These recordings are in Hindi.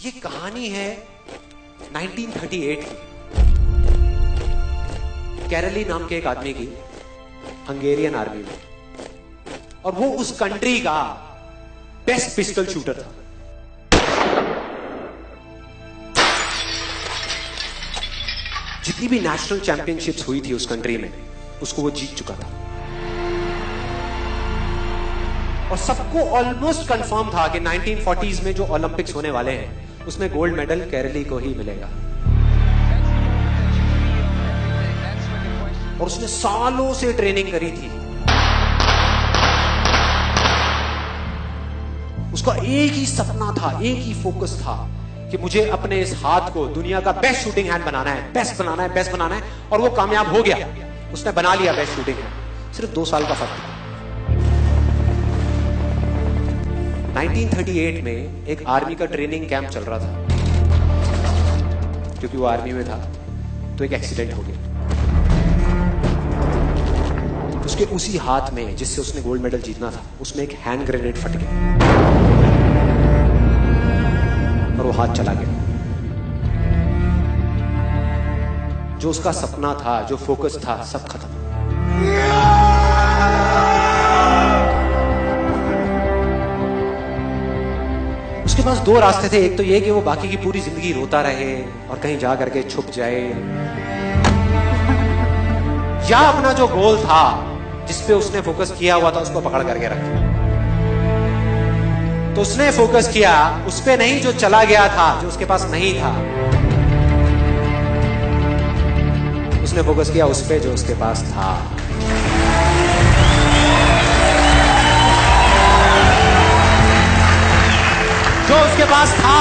ये कहानी है 1938 की। कैरली नाम के एक आदमी की, हंगेरियन आर्मी में, और वो उस कंट्री का बेस्ट पिस्टल शूटर था। जितनी भी नेशनल चैंपियनशिप्स हुई थी उस कंट्री में, उसको वो जीत चुका था। और सबको ऑलमोस्ट कंफर्म था कि 1940s में जो ओलंपिक्स होने वाले हैं उसमें गोल्ड मेडल केरली को ही मिलेगा। और उसने सालों से ट्रेनिंग करी थी। उसका एक ही सपना था, एक ही फोकस था कि मुझे अपने इस हाथ को दुनिया का बेस्ट शूटिंग हैंड बनाना है, बेस्ट बनाना है, बेस्ट बनाना है। और वो कामयाब हो गया, उसने बना लिया बेस्ट शूटिंग हैंड। सिर्फ 2 साल का फर्क था। 1938 में एक आर्मी का ट्रेनिंग कैंप चल रहा था। क्योंकि वो आर्मी में था तो एक एक्सीडेंट हो गया। उसके उसी हाथ में जिससे उसने गोल्ड मेडल जीतना था, उसमें एक हैंड ग्रेनेड फट गया और वो हाथ चला गया। जो उसका सपना था, जो फोकस था, सब खत्म। उसके पास 2 रास्ते थे। एक तो ये कि वो बाकी की पूरी जिंदगी रोता रहे और कहीं जा करके छुप जाए, या अपना जो गोल था जिस पे उसने फोकस किया हुआ था उसको पकड़ करके रखे। तो उसने फोकस किया उस पे नहीं जो चला गया था, जो उसके पास नहीं था। उसने फोकस किया उस पे जो उसके पास था। जो उसके पास था,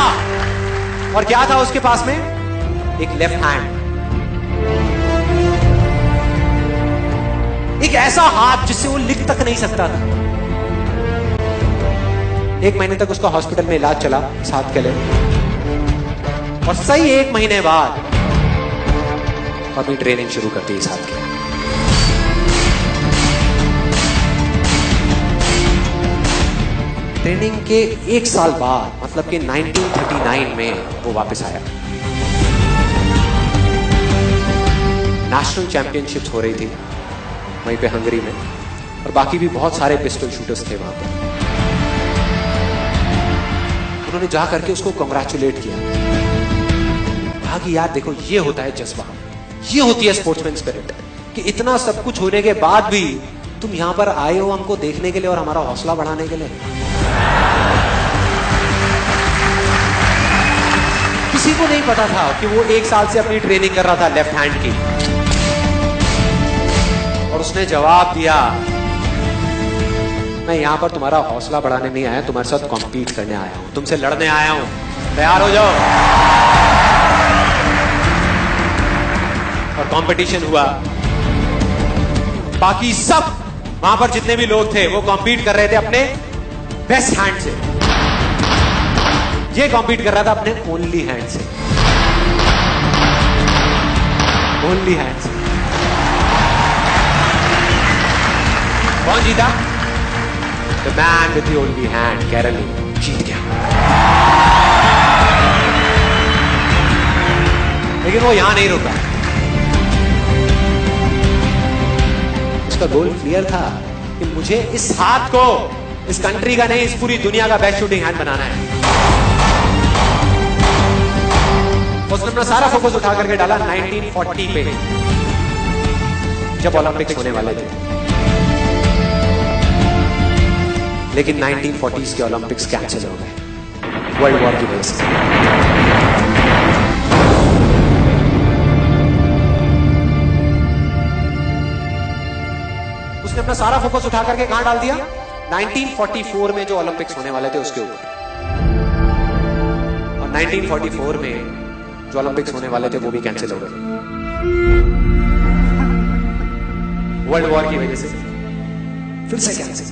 और क्या था उसके पास में? एक लेफ्ट हैंड, एक ऐसा हाथ जिससे वो लिख तक नहीं सकता था। 1 महीने तक उसका हॉस्पिटल में इलाज चला इस हाथ के लिए, और सही 1 महीने बाद अपनी ट्रेनिंग शुरू कर दी इस हाथ की। ट्रेनिंग के 1 साल बाद, मतलब कि 1939 में वो वापस आया। नेशनल चैंपियनशिप्स हो रही थी वहीं पे हंगरी में, और बाकी भी बहुत सारे पिस्टल शूटर्स थे वहां पर। उन्होंने जा करके उसको कांग्रेचुलेट किया, कहा कि यार देखो, ये होता है जज्बा, ये होती है स्पोर्ट्समैन स्पिरिट, कि इतना सब कुछ होने के बाद भी तुम यहां पर आए हो हमको देखने के लिए और हमारा हौसला बढ़ाने के लिए। किसी को नहीं पता था कि वो 1 साल से अपनी ट्रेनिंग कर रहा था लेफ्ट हैंड की। और उसने जवाब दिया, मैं यहां पर तुम्हारा हौसला बढ़ाने नहीं आया, तुम्हारे साथ कॉम्पीट करने आया हूं, तुमसे लड़ने आया हूं, तैयार हो जाओ। और कंपटीशन हुआ। बाकी सब वहां पर जितने भी लोग थे वो कॉम्पीट कर रहे थे अपने बेस्ट हैंड से। ये कॉम्पीट कर रहा था अपने ओनली हैंड से, ओनली हैंड से। कौन जीता? The man with the only hand, केरली जीत गया। लेकिन वो यहां नहीं रुका। उसका गोल क्लियर था कि मुझे इस हाथ को इस कंट्री का नहीं, इस पूरी दुनिया का बेस्ट शूटिंग हैंड बनाना है। उसने अपना सारा फोकस उठा करके डाला 1940 पे, जब ओलंपिक्स होने वाले थे। लेकिन 1940s के ओलंपिक्स कैंसिल हो गए वर्ल्ड वॉर की वजह से। उसने अपना सारा फोकस उठा करके कहां डाल दिया? 1944 में जो ओलंपिक्स होने वाले थे उसके ऊपर। और 1944 में जो ओलंपिक्स होने वाले थे वो भी कैंसिल हो गए वर्ल्ड वॉर की वजह से। फिर से कैंसिल।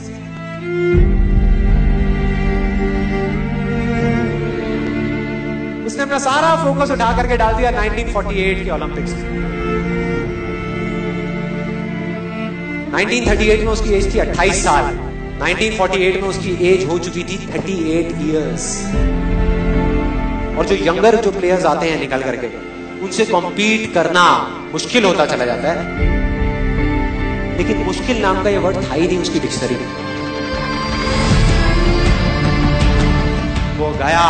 उसने अपना सारा फोकस उठा करके डाल दिया 1948 के ओलंपिक्स में। 1938 में उसकी एज थी 28 साल, 1948 में उसकी एज हो चुकी थी 38 इयर्स। और जो यंगर जो प्लेयर्स आते हैं निकल करके, उनसे कॉम्पीट करना मुश्किल होता चला जाता है। लेकिन मुश्किल नाम का ये वर्ड था ही नहीं उसकी डिक्शनरी में। वो गया,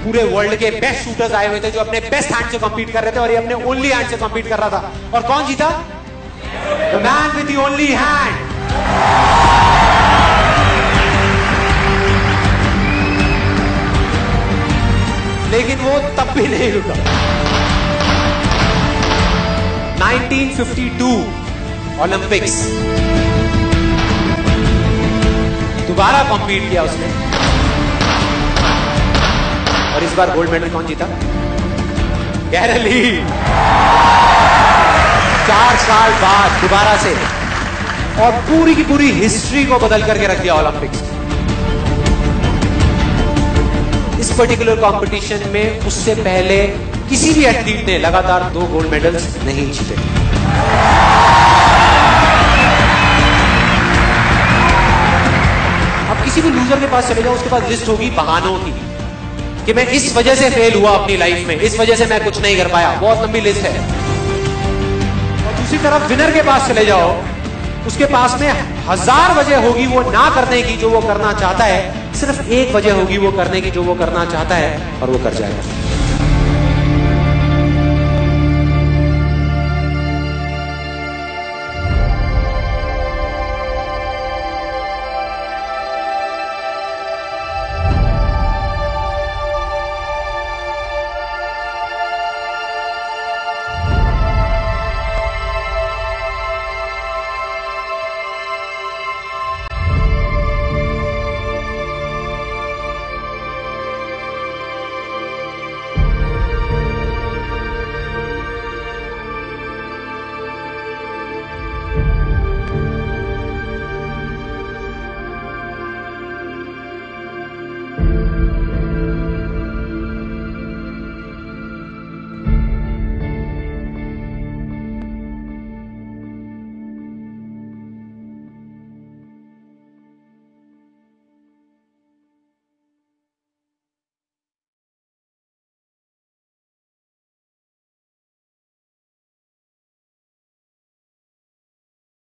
पूरे वर्ल्ड के बेस्ट शूटर्स आए हुए थे जो अपने बेस्ट हैंड से कॉम्पीट कर रहे थे, और ये अपने ओनली हैंड से कॉम्पीट कर रहा था। और कौन जीता? The man with the only hand. लेकिन वो तब भी नहीं रुका। 1952 ओलंपिक्स, दोबारा कॉम्पीट किया उसने, और इस बार गोल्ड मेडल कौन जीता? कैरल ली। 4 साल बाद दोबारा से, और पूरी की पूरी हिस्ट्री को बदल करके रख दिया ओलंपिक्स। इस पर्टिकुलर कंपटीशन में उससे पहले किसी भी एथलीट ने लगातार 2 गोल्ड मेडल्स नहीं जीते। अब किसी भी लूजर के पास चले जाओ, उसके पास लिस्ट होगी बहानों की कि मैं इस वजह से फेल हुआ अपनी लाइफ में, इस वजह से मैं कुछ नहीं कर पाया, बहुत लंबी लिस्ट है। और दूसरी तरफ विनर के पास चले जाओ, उसके पास में 1000 वजह होगी वो ना करने की जो वो करना चाहता है, सिर्फ एक वजह होगी वो करने की जो वो करना चाहता है, और वो कर जाएगा।